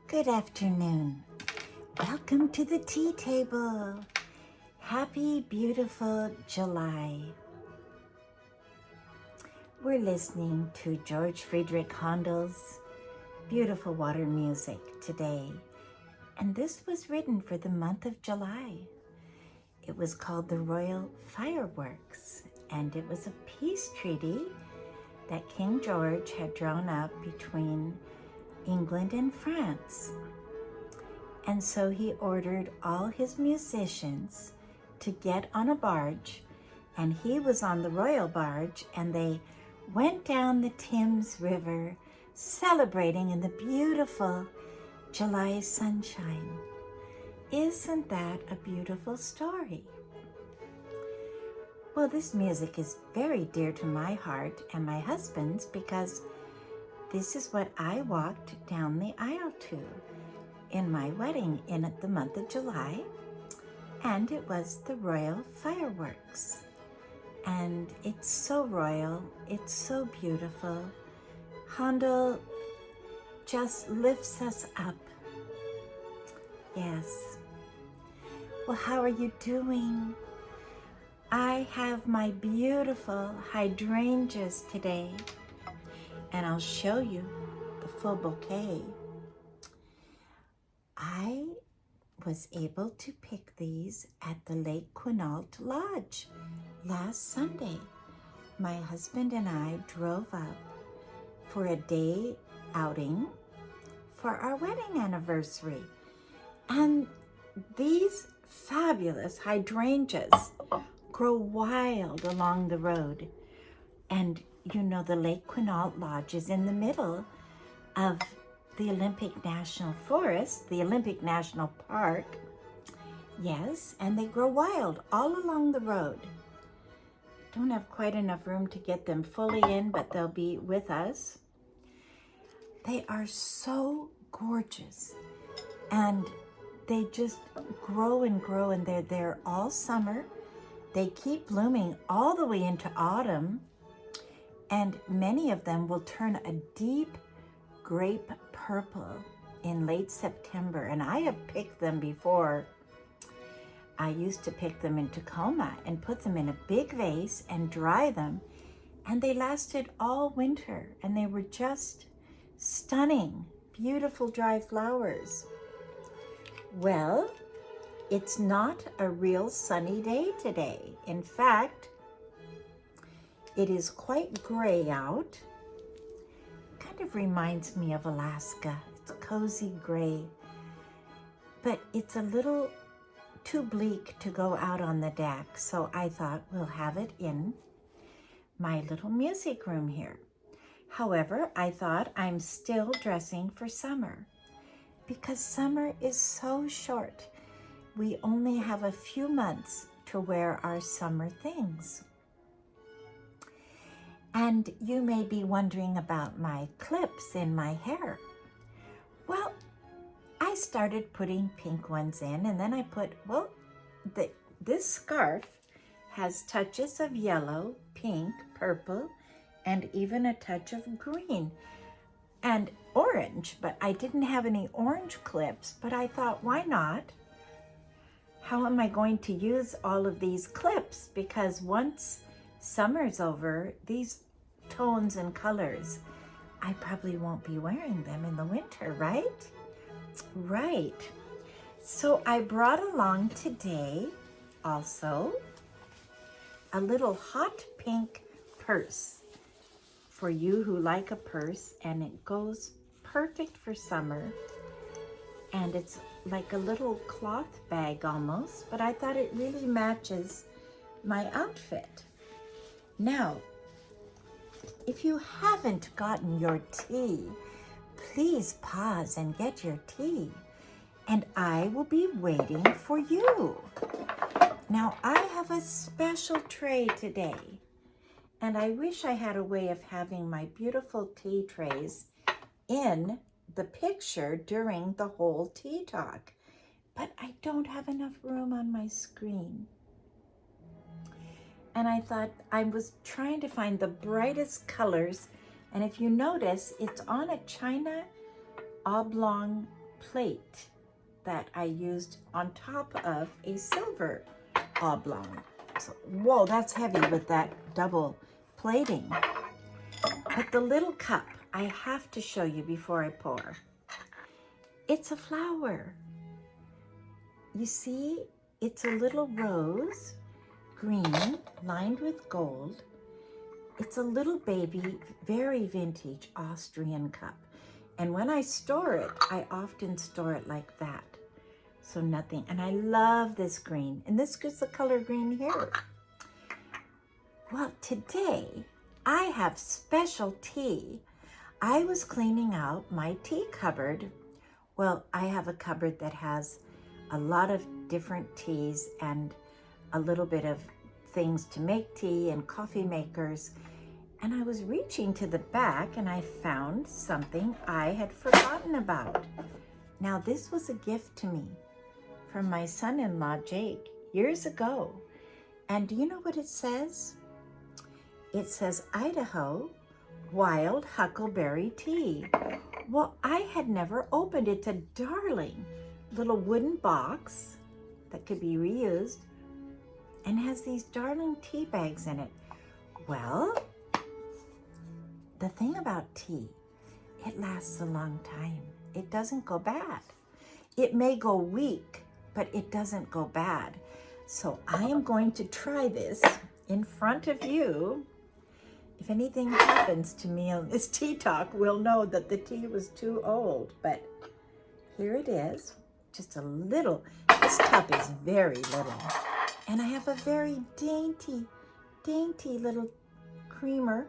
Good afternoon. Welcome to the tea table. Happy, beautiful July. We're listening to George Friedrich Handel's beautiful water music today. And this was written for the month of July. It was called the Royal Fireworks, and it was a peace treaty that King George had drawn up between England and France. And so he ordered all his musicians to get on a barge, and he was on the royal barge, and they went down the Thames River celebrating in the beautiful July sunshine. Isn't that a beautiful story? Well, this music is very dear to my heart and my husband's because this is what I walked down the aisle to in my wedding in the month of July, and it was the royal fireworks. And it's so royal, it's so beautiful. Handel just lifts us up. Yes. Well, how are you doing? I have my beautiful hydrangeas today, and I'll show you the full bouquet. I was able to pick these at the Lake Quinault Lodge last Sunday. My husband and I drove up for a day outing for our wedding anniversary. And these fabulous hydrangeas grow wild along the road. And you know, the Lake Quinault Lodge is in the middle of the Olympic National Forest, the Olympic National Park. Yes, and they grow wild all along the road. Don't have quite enough room to get them fully in, but they'll be with us. They are so gorgeous, and they just grow and grow, and they're there all summer. They keep blooming all the way into autumn, and many of them will turn a deep grape purple in late September. And I have picked them before. I used to pick them in Tacoma and put them in a big vase and dry them, and they lasted all winter, and they were just stunning, beautiful dry flowers. Well, it's not a real sunny day today. In fact, it is quite gray out. Kind of reminds me of Alaska. It's cozy gray, but it's a little too bleak to go out on the deck. So I thought we'll have it in my little music room here. However, I thought I'm still dressing for summer because summer is so short. We only have a few months to wear our summer things. And you may be wondering about my clips in my hair. Well, I started putting pink ones in, and then I put, this scarf has touches of yellow, pink, purple, and even a touch of green and orange, but I didn't have any orange clips, but I thought, why not? How am I going to use all of these clips? Because once summer's over, these tones and colors, I probably won't be wearing them in the winter, right? Right. So I brought along today also a little hot pink purse for you who like a purse, and it goes perfect for summer. And it's like a little cloth bag almost, but I thought it really matches my outfit. Now, if you haven't gotten your tea, please pause and get your tea, and I will be waiting for you. Now, I have a special tray today, and I wish I had a way of having my beautiful tea trays in the picture during the whole tea talk, but I don't have enough room on my screen. And I thought, I was trying to find the brightest colors, and if you notice, it's on a china oblong plate that I used on top of a silver oblong. So, whoa, that's heavy with that double plating. But the little cup, I have to show you before I pour. It's a flower. You see, it's a little rose, green, lined with gold. It's a little baby, very vintage Austrian cup. And when I store it, I often store it like that. So nothing, and I love this green. And this is the color green here. Well, today I have special tea. I was cleaning out my tea cupboard. Well, I have a cupboard that has a lot of different teas and a little bit of things to make tea and coffee makers. And I was reaching to the back and I found something I had forgotten about. Now, this was a gift to me from my son-in-law, Jake, years ago. And do you know what it says? It says Idaho Wild Huckleberry Tea. Well, I had never opened it. It's a darling little wooden box that could be reused and has these darling tea bags in it. Well, the thing about tea, it lasts a long time. It doesn't go bad. It may go weak, but it doesn't go bad. So I am going to try this in front of you. If anything happens to me on this tea talk, we'll know that the tea was too old. But here it is, just a little. This cup is very little. And I have a very dainty, dainty little creamer.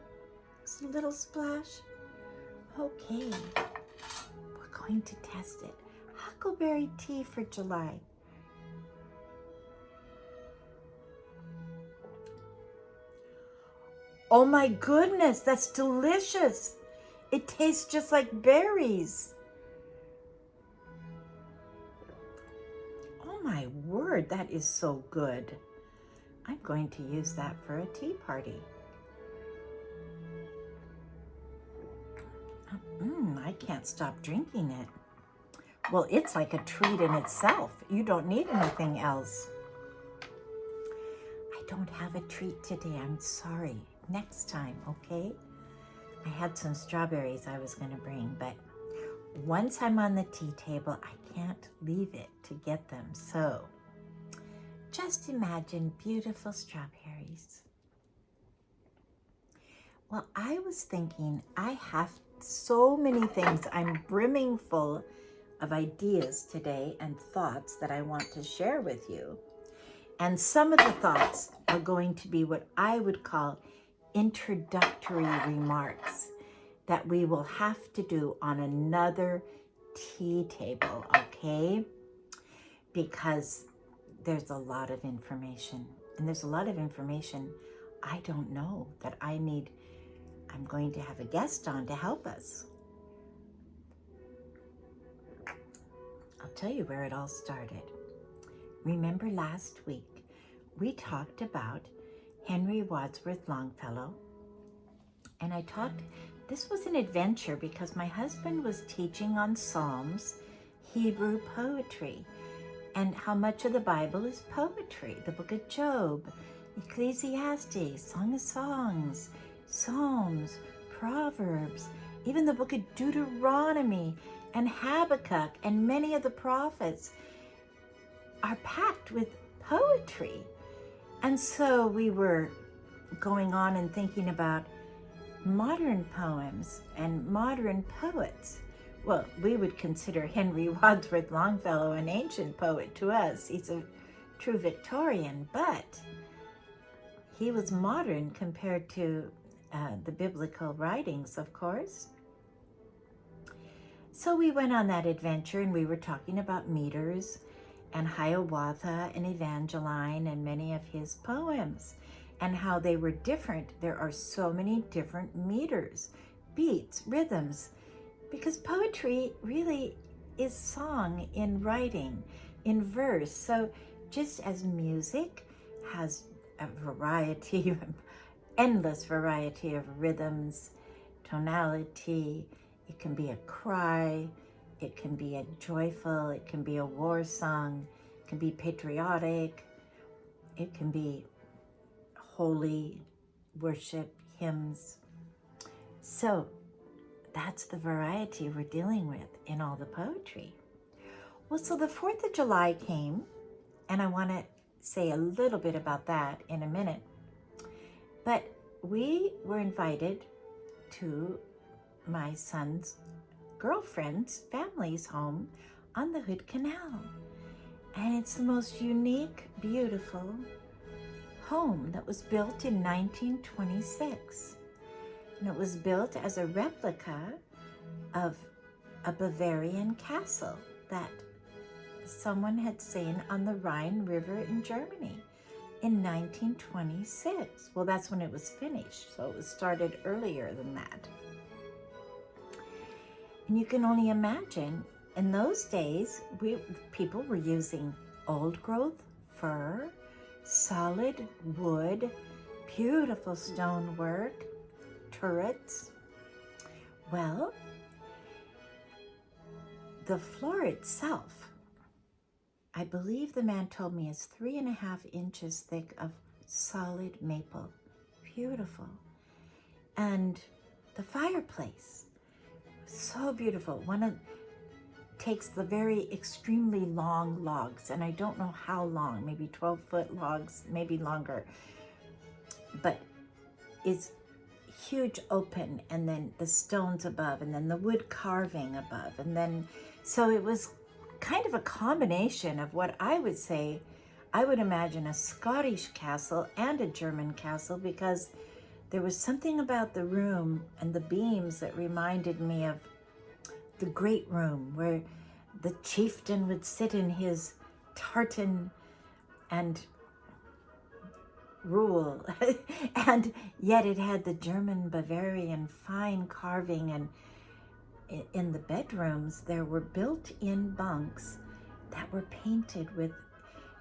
It's a little splash. Okay, we're going to test it. Huckleberry tea for July. Oh my goodness, that's delicious. It tastes just like berries. Oh my word, that is so good. I'm going to use that for a tea party. I can't stop drinking it. Well, it's like a treat in itself. You don't need anything else. I don't have a treat today, I'm sorry. Next time, okay? I had some strawberries I was gonna bring, but once I'm on the tea table, I can't leave it to get them. So just imagine beautiful strawberries. Well, I was thinking I have so many things. I'm brimming full of ideas today and thoughts that I want to share with you. And some of the thoughts are going to be what I would call introductory remarks that we will have to do on another tea table, okay? Because there's a lot of information, and there's a lot of information I don't know that I'm going to have a guest on to help us. I'll tell you where it all started. Remember last week, we talked about Henry Wadsworth Longfellow, and this was an adventure because my husband was teaching on Psalms, Hebrew poetry, and how much of the Bible is poetry. The book of Job, Ecclesiastes, Song of Songs, Psalms, Proverbs, even the book of Deuteronomy and Habakkuk and many of the prophets are packed with poetry. And so we were going on and thinking about modern poems and modern poets. Well, we would consider Henry Wadsworth Longfellow an ancient poet to us. He's a true Victorian, but he was modern compared to the biblical writings, of course. So we went on that adventure and we were talking about meters and Hiawatha and Evangeline and many of his poems and how they were different. There are so many different meters, beats, rhythms, because poetry really is song in writing, in verse. So just as music has a variety, endless variety of rhythms, tonality, it can be a cry, It can be a joyful, it can be a war song, it can be patriotic, it can be holy worship hymns. So that's the variety we're dealing with in all the poetry. Well, so the 4th of July came, and I want to say a little bit about that in a minute. But we were invited to my son's girlfriend's family's home on the Hood Canal. And it's the most unique, beautiful home that was built in 1926. And it was built as a replica of a Bavarian castle that someone had seen on the Rhine River in Germany in 1926. Well, that's when it was finished, so it was started earlier than that. And you can only imagine, in those days, people were using old growth fir, solid wood, beautiful stonework, turrets. Well, the floor itself, I believe the man told me, is 3.5 inches thick of solid maple. Beautiful. And the fireplace, so beautiful. Takes the very extremely long logs, and I don't know how long, maybe 12-foot logs, maybe longer, but is huge open, and then the stones above, and then the wood carving above, and then, so it was kind of a combination of what I would say, I would imagine a Scottish castle and a German castle, because there was something about the room and the beams that reminded me of the great room where the chieftain would sit in his tartan and rule. And yet it had the German Bavarian fine carving, and in the bedrooms there were built-in bunks that were painted with,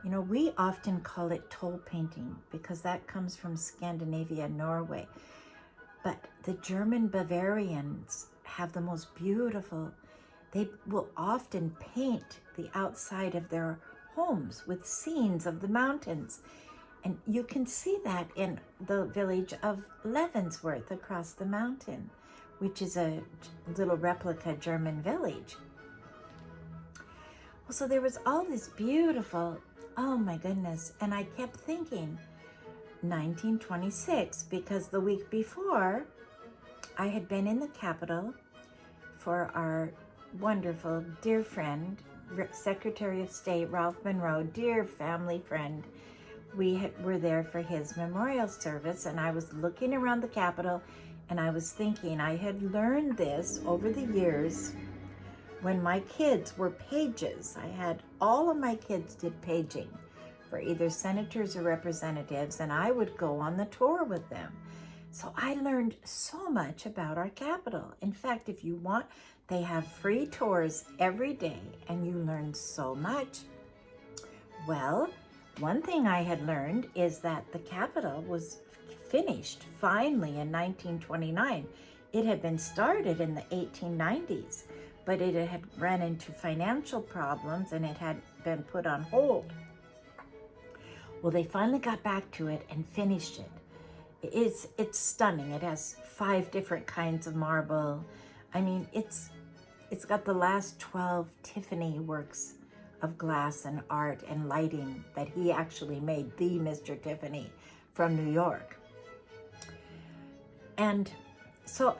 we often call it toll painting because that comes from Scandinavia, Norway. But the German Bavarians have the most beautiful, they will often paint the outside of their homes with scenes of the mountains. And you can see that in the village of Leavenworth across the mountain, which is a little replica German village. Well, so there was all this beautiful, oh my goodness. And I kept thinking 1926, because the week before I had been in the Capitol for our wonderful dear friend, Secretary of State Ralph Monroe, dear family friend. We were there for his memorial service, and I was looking around the Capitol, and I was thinking I had learned this over the years when my kids were pages. I had all of my kids did paging for either senators or representatives, and I would go on the tour with them. So I learned so much about our Capitol. In fact, if you want, they have free tours every day, and you learn so much. Well, one thing I had learned is that the Capitol was finished finally in 1929. It had been started in the 1890s, but it had run into financial problems and it had been put on hold. Well, they finally got back to it and finished it. It's stunning. It has 5 different kinds of marble. I mean, it's got the last 12 Tiffany works of glass and art and lighting that he actually made, the Mr. Tiffany from New York. And so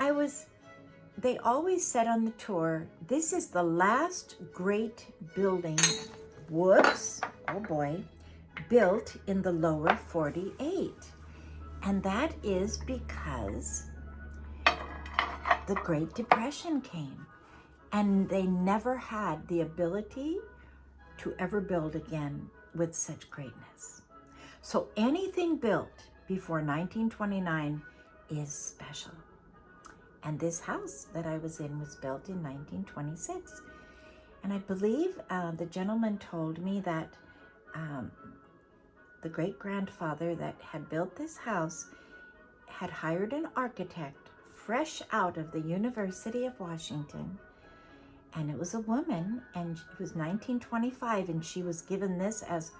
they always said on the tour, this is the last great building, whoops, oh boy, built in the lower 48. And that is because the Great Depression came, and they never had the ability to ever build again with such greatness. So anything built before 1929 is special. And this house that I was in was built in 1926. And I believe the gentleman told me that the great-grandfather that had built this house had hired an architect fresh out of the University of Washington, And it was a woman, and it was 1925, and she was given this as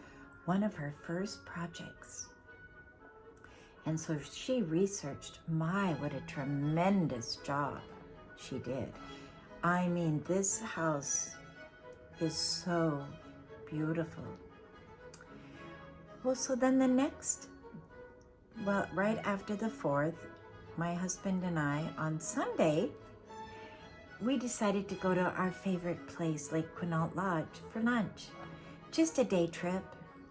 one of her first projects. And so she researched. My, what a tremendous job she did. I mean, this house is so beautiful. Well, so then right after the 4th, my husband and I, on Sunday, we decided to go to our favorite place, Lake Quinault Lodge, for lunch. Just a day trip.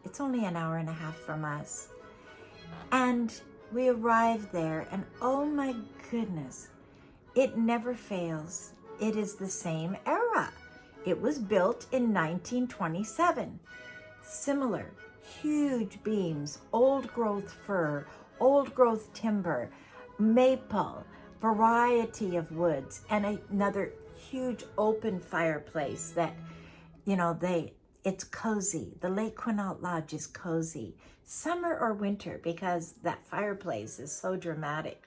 It's only an hour and a half from us. And we arrived there, and oh my goodness, it never fails. It is the same era. It was built in 1927. Similar, huge beams, old growth fir, old growth timber, maple, variety of woods, and another huge open fireplace that, it's cozy. The Lake Quinault Lodge is cozy, summer or winter, because that fireplace is so dramatic.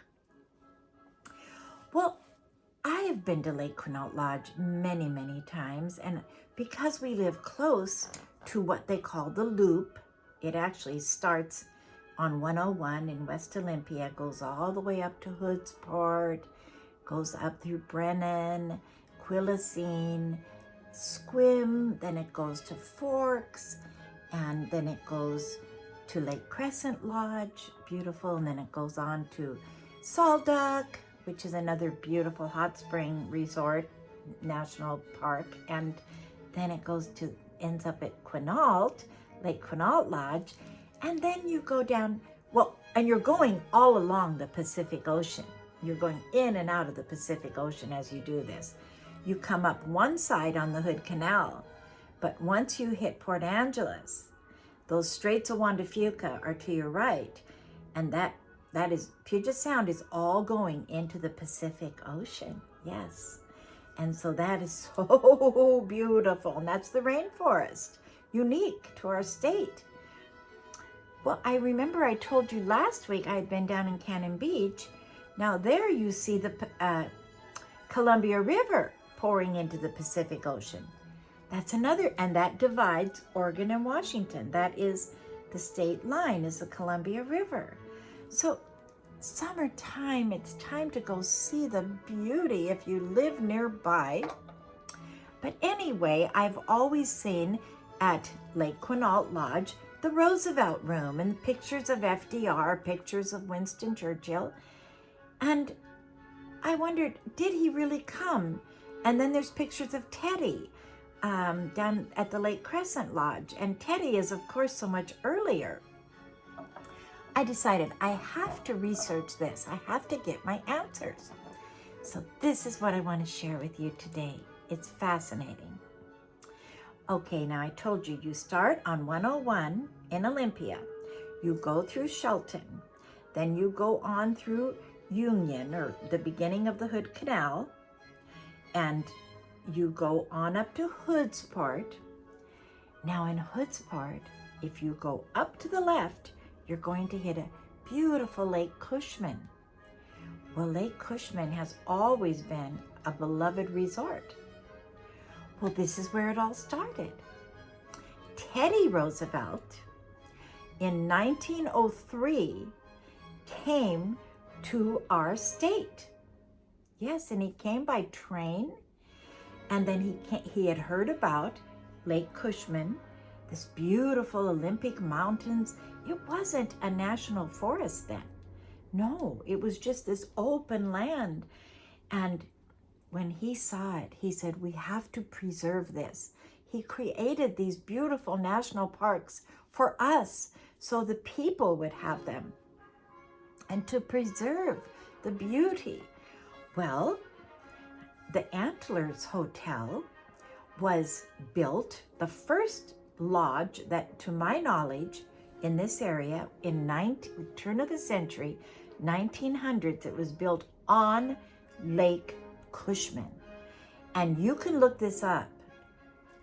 Well, I have been to Lake Quinault Lodge many, many times, and because we live close to what they call the Loop, it actually starts on 101 in West Olympia, goes all the way up to Hoodsport, goes up through Brennan, Quilcene, Squim, then it goes to Forks, and then it goes to Lake Crescent Lodge, beautiful, and then it goes on to Salduck, which is another beautiful hot spring resort, national park, and then it ends up at Quinault, Lake Quinault Lodge, and then you go down, and you're going all along the Pacific Ocean. You're going in and out of the Pacific Ocean as you do this. You come up one side on the Hood Canal, but once you hit Port Angeles, those Straits of Juan de Fuca are to your right, and that is, Puget Sound is all going into the Pacific Ocean, yes. And so that is so beautiful, and that's the rainforest, unique to our state. Well, I remember I told you last week I had been down in Cannon Beach. Now there you see the Columbia River pouring into the Pacific Ocean. That's another, and that divides Oregon and Washington. That is the state line, is the Columbia River. So summertime, it's time to go see the beauty if you live nearby. But anyway, I've always seen at Lake Quinault Lodge the Roosevelt Room, and pictures of FDR, pictures of Winston Churchill. And I wondered, did he really come? And then there's pictures of Teddy down at the Lake Crescent Lodge. And Teddy is, of course, so much earlier. I decided I have to research this. I have to get my answers. So this is what I want to share with you today. It's fascinating. Okay, now I told you, you start on 101 in Olympia. You go through Shelton. Then you go on through Union, or the beginning of the Hood Canal. And you go on up to Hoodsport. Now in Hoodsport, if you go up to the left, you're going to hit a beautiful Lake Cushman. Well, Lake Cushman has always been a beloved resort. Well, this is where it all started. Teddy Roosevelt, in 1903, came to our state. Yes, and he came by train, and then he had heard about Lake Cushman, this beautiful Olympic mountains. It wasn't a national forest then. No, it was just this open land. And when he saw it, he said, we have to preserve this. He created these beautiful national parks for us so the people would have them and to preserve the beauty. Well, the Antlers Hotel was built, the first lodge that, to my knowledge, in this area in turn of the century, 1900s, it was built on Lake Cushman. And you can look this up.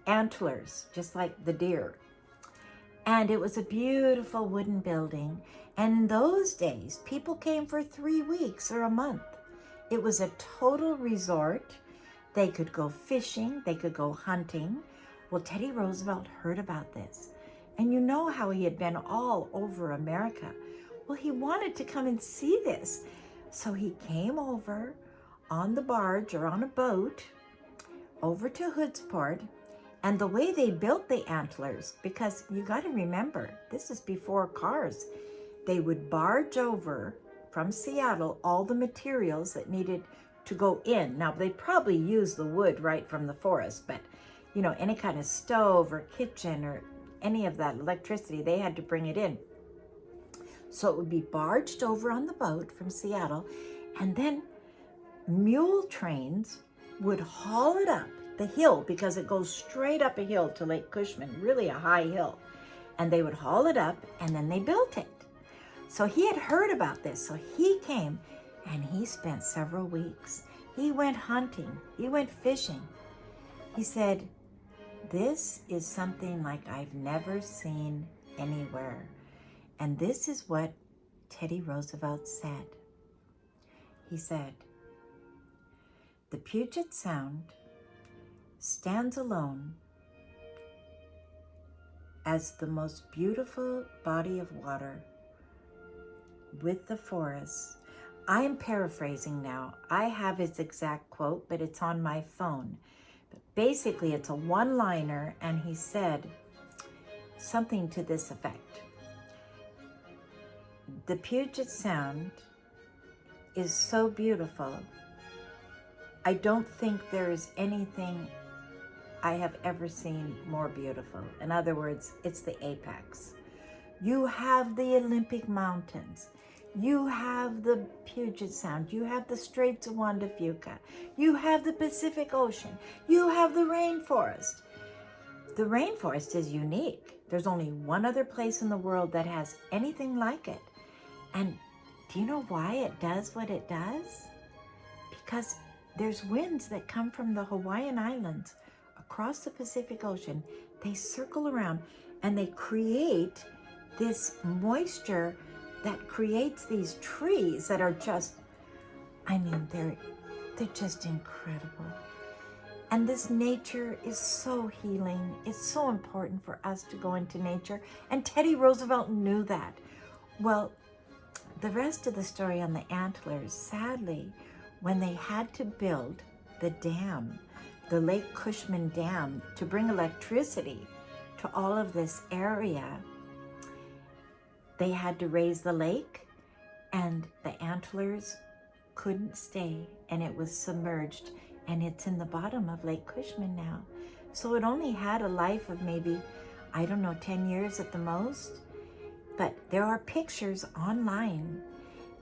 Antlers, just like the deer. And it was a beautiful wooden building. And in those days, people came for 3 weeks or a month. It was a total resort. They could go fishing. They could go hunting. Well, Teddy Roosevelt heard about this. And you know how he had been all over America. Well, he wanted to come and see this. So he came over on the barge or on a boat over to Hoodsport. And the way they built the antlers, because you got to remember, this is before cars. They would barge over from Seattle all the materials that needed to go in. Now, they probably used the wood right from the forest, but you know, any kind of stove or kitchen or any of that electricity, they had to bring it in. So it would be barged over on the boat from Seattle, and then mule trains would haul it up the hill, because it goes straight up a hill to Lake Cushman, really a high hill. And they would haul it up, and then they built it. So he had heard about this. So he came, and he spent several weeks. He went hunting. He went fishing. He said, this is something like I've never seen anywhere. And this is what Teddy Roosevelt said. He said, the Puget Sound stands alone as the most beautiful body of water with the forests. I am paraphrasing now. I have his exact quote, but it's on my phone. But basically, it's a one-liner, and he said something to this effect. The Puget Sound is so beautiful. I don't think there is anything I have ever seen more beautiful. In other words, it's the apex. You have the Olympic Mountains. You have the Puget Sound. You have the Straits of Juan de Fuca. You have the Pacific Ocean. You have the rainforest. The rainforest is unique. There's only one other place in the world that has anything like it. And do you know why it does what it does? Because there's winds that come from the Hawaiian Islands across the Pacific Ocean. They circle around and they create this moisture that creates these trees that are just, I mean, they're just incredible. And this nature is so healing. It's so important for us to go into nature. And Teddy Roosevelt knew that. Well, the rest of the story on the antlers, sadly, when they had to build the dam, the Lake Cushman Dam, to bring electricity to all of this area, they had to raise the lake, and the antlers couldn't stay, and it was submerged, and it's in the bottom of Lake Cushman now. So it only had a life of maybe, I don't know, 10 years at the most. But there are pictures online,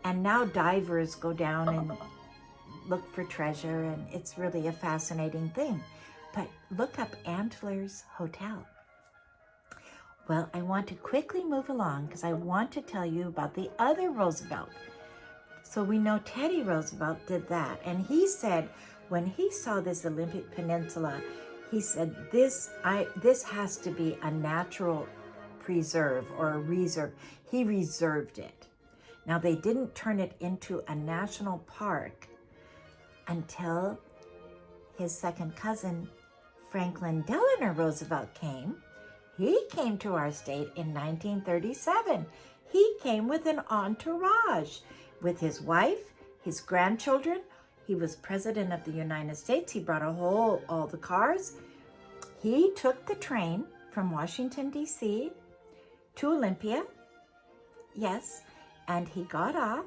and now divers go down and look for treasure, and it's really a fascinating thing. But look up Antlers Hotel. Well, I want to quickly move along because I want to tell you about the other Roosevelt. So we know Teddy Roosevelt did that, and he said when he saw this Olympic Peninsula, he said, this has to be a natural preserve or a reserve. He reserved it. Now, they didn't turn it into a national park until his second cousin, Franklin Delano Roosevelt, came. He came to our state in 1937. He came with an entourage, with his wife, his grandchildren. He was president of the United States. He brought all the cars. He took the train from Washington, D.C. to Olympia. Yes, and he got off,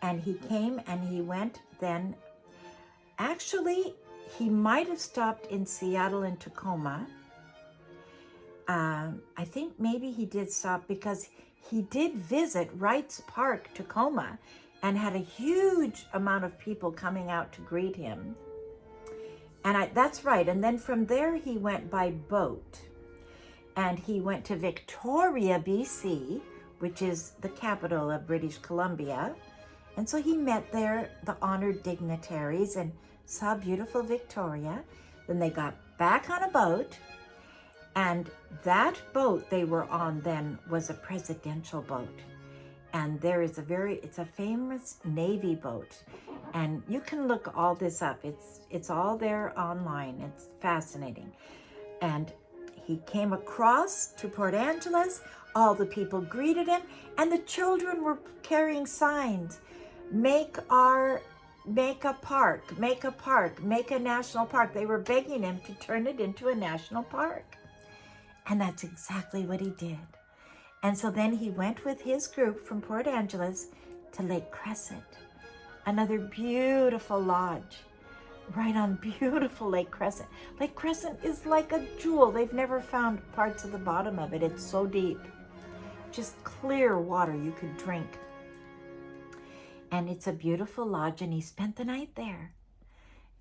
and he came, and he went then. Actually, he might have stopped in Seattle and Tacoma. I think maybe he did stop because he did visit Wright's Park, Tacoma, and had a huge amount of people coming out to greet him. And that's right. And then from there, he went by boat. And he went to Victoria, BC, which is the capital of British Columbia. And so he met there the honored dignitaries and saw beautiful Victoria. Then they got back on a boat. And that boat they were on then was a presidential boat. And there is it's a famous Navy boat. And you can look all this up. It's all there online. It's fascinating. And he came across to Port Angeles. All the people greeted him, and the children were carrying signs. Make a park, make a park, make a national park. They were begging him to turn it into a national park. And that's exactly what he did. And so then he went with his group from Port Angeles to Lake Crescent, another beautiful lodge right on beautiful Lake Crescent. Lake Crescent is like a jewel. They've never found parts of the bottom of it. It's so deep. Just clear water you could drink. And it's a beautiful lodge, and he spent the night there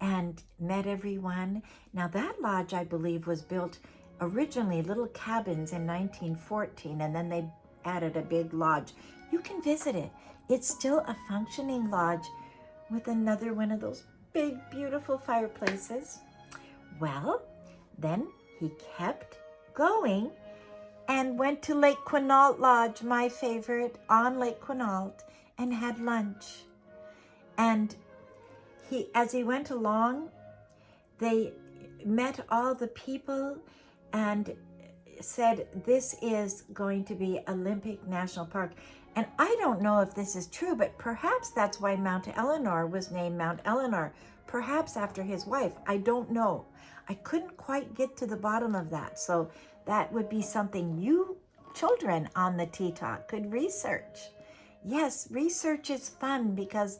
and met everyone. Now that lodge, I believe, was built originally little cabins in 1914, and then they added a big lodge. You can visit it. It's still a functioning lodge with another one of those big, beautiful fireplaces. Well, then he kept going and went to Lake Quinault Lodge, my favorite, on Lake Quinault, and had lunch. And as he went along, they met all the people and said, this is going to be Olympic National Park. And I don't know if this is true, but perhaps that's why Mount Eleanor was named Mount Eleanor, perhaps after his wife. I don't know. I couldn't quite get to the bottom of that. So that would be something you children on the Tea Talk could research. Yes, research is fun because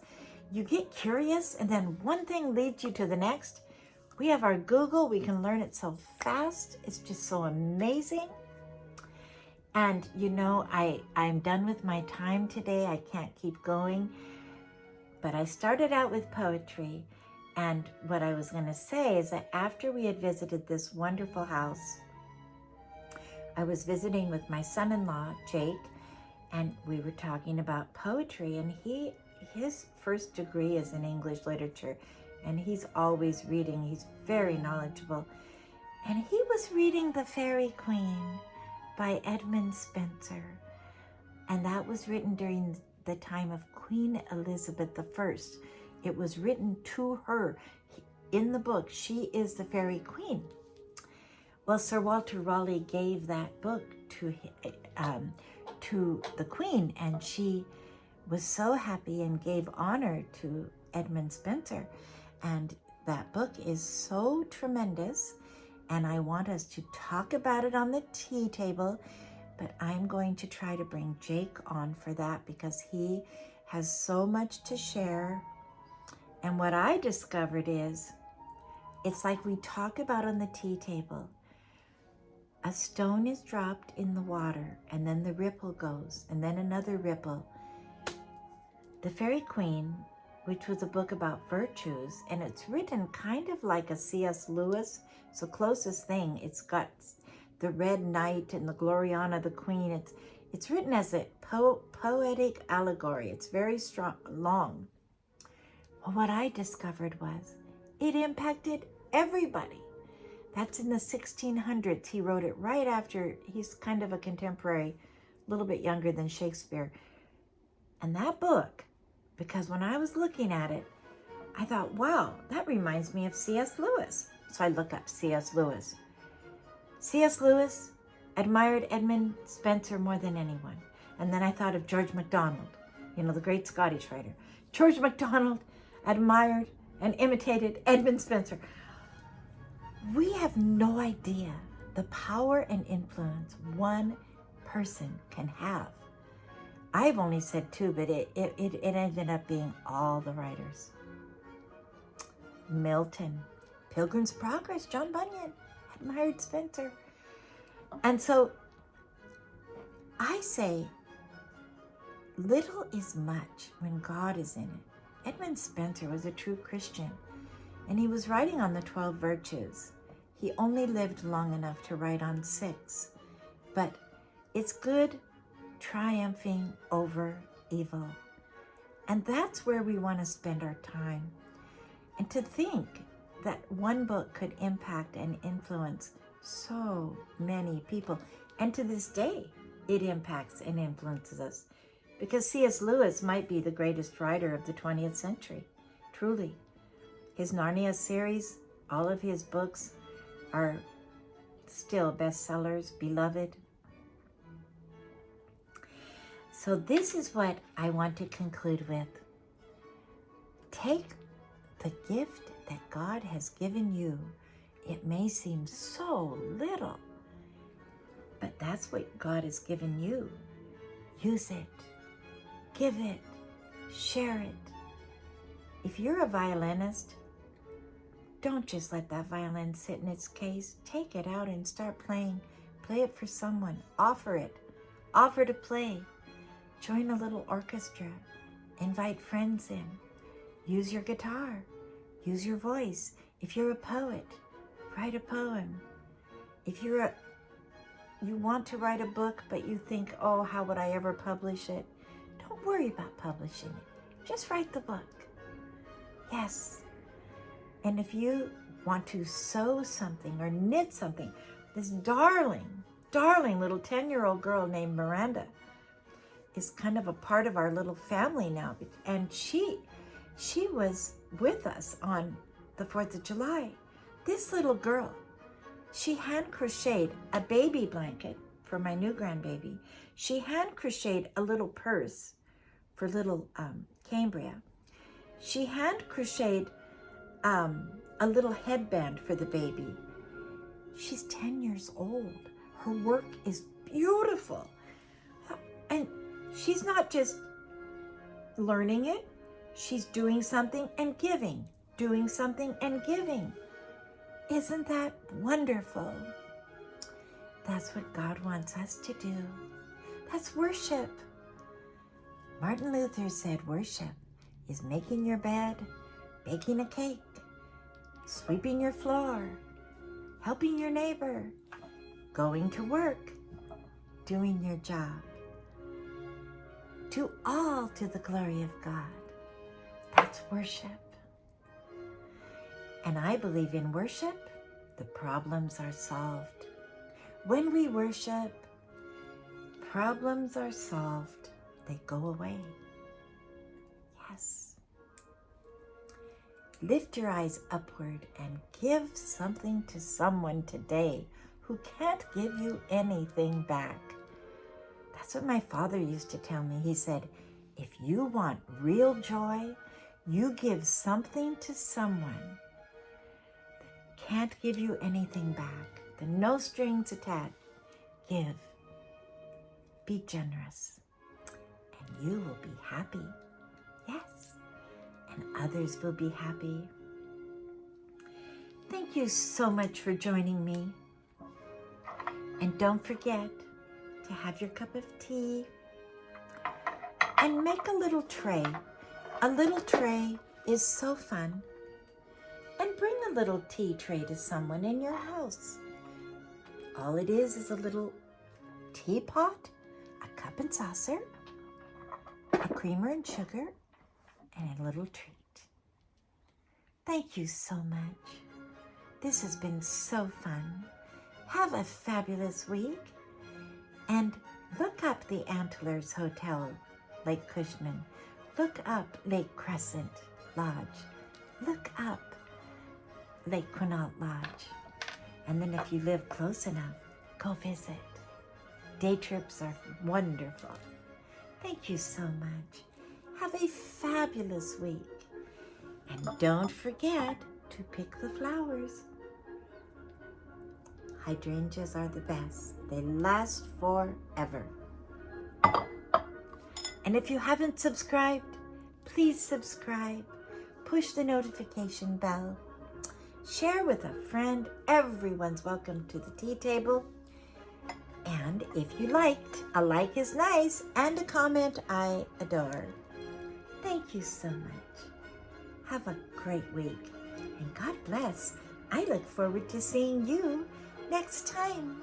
you get curious and then one thing leads you to the next. We have our Google. We can learn it so fast. It's just so amazing. And you know, I'm done with my time today. I can't keep going. But I started out with poetry. And what I was going to say is that after we had visited this wonderful house, I was visiting with my son-in-law, Jake, and we were talking about poetry. And his first degree is in English literature, and he's always reading. He's very knowledgeable. And he was reading The Fairy Queen by Edmund Spenser. And that was written during the time of Queen Elizabeth I. It was written to her. In the book, she is the Fairy Queen. Well, Sir Walter Raleigh gave that book to the Queen, and she was so happy and gave honor to Edmund Spenser. And that book is so tremendous, and I want us to talk about it on the tea table, but I'm going to try to bring Jake on for that because he has so much to share. And what I discovered is, it's like we talk about on the tea table. A stone is dropped in the water, and then the ripple goes, and then another ripple. The Fairy Queen, which was a book about virtues, and it's written kind of like a C.S. Lewis. It's the closest thing. It's got the Red Knight and the Gloriana, the Queen. It's written as a poetic allegory. It's very strong, long. Well, what I discovered was it impacted everybody. That's in the 1600s. He wrote it right after. He's kind of a contemporary, a little bit younger than Shakespeare. And that book, because when I was looking at it, I thought, wow, that reminds me of C.S. Lewis. So I look up C.S. Lewis. C.S. Lewis admired Edmund Spenser more than anyone. And then I thought of George MacDonald, the great Scottish writer. George MacDonald admired and imitated Edmund Spenser. We have no idea the power and influence one person can have. I've only said two, but it ended up being all the writers. Milton, Pilgrim's Progress, John Bunyan admired Spenser. And so I say, little is much when God is in it. Edmund Spenser was a true Christian, and he was writing on the 12 virtues. He only lived long enough to write on 6, but it's good triumphing over evil. And that's where we want to spend our time. And to think that one book could impact and influence so many people. And to this day, it impacts and influences us. Because C.S. Lewis might be the greatest writer of the 20th century. truly. His Narnia series, all of his books are still bestsellers, beloved. So this is what I want to conclude with. Take the gift that God has given you. It may seem so little, but that's what God has given you. Use it, give it, share it. If you're a violinist, don't just let that violin sit in its case. Take it out and start playing. Play it for someone. Offer it. Offer to play. Join a little orchestra. Invite friends in. Use your guitar. Use your voice. If you're a poet, write a poem. If you want to write a book, but you think, oh, how would I ever publish it? Don't worry about publishing it. Just write the book. Yes. And if you want to sew something or knit something, this darling little 10-year-old girl named Miranda is kind of a part of our little family now. And she was with us on the 4th of July. This little girl, she hand crocheted a baby blanket for my new grandbaby. She hand crocheted a little purse for little Cambria. She hand crocheted a little headband for the baby. She's 10 years old. Her work is beautiful. And she's not just learning it, she's doing something and giving, doing something and giving. Isn't that wonderful? That's what God wants us to do. That's worship. Martin Luther said worship is making your bed, baking a cake, sweeping your floor, helping your neighbor, going to work, doing your job. Do all to the glory of God. That's worship. And I believe in worship, the problems are solved. When we worship, problems are solved. They go away. Yes. Lift your eyes upward and give something to someone today who can't give you anything back. That's what my father used to tell me. He said, if you want real joy, you give something to someone that can't give you anything back. The no strings attached. Give. Be generous. And you will be happy. Yes. And others will be happy. Thank you so much for joining me. And don't forget to have your cup of tea and make a little tray. A little tray is so fun. And bring a little tea tray to someone in your house. All it is a little teapot, a cup and saucer, a creamer and sugar, and a little treat. Thank you so much. This has been so fun. Have a fabulous week. And look up the Antlers Hotel, Lake Cushman. Look up Lake Crescent Lodge. Look up Lake Quinault Lodge. And then if you live close enough, go visit. Day trips are wonderful. Thank you so much. Have a fabulous week. And don't forget to pick the flowers. Hydrangeas are the best. They last forever. And if you haven't subscribed, please subscribe. Push the notification bell. Share with a friend. Everyone's welcome to the tea table. And if you liked, a like is nice, and a comment I adore. Thank you so much. Have a great week, and God bless. I look forward to seeing you next time.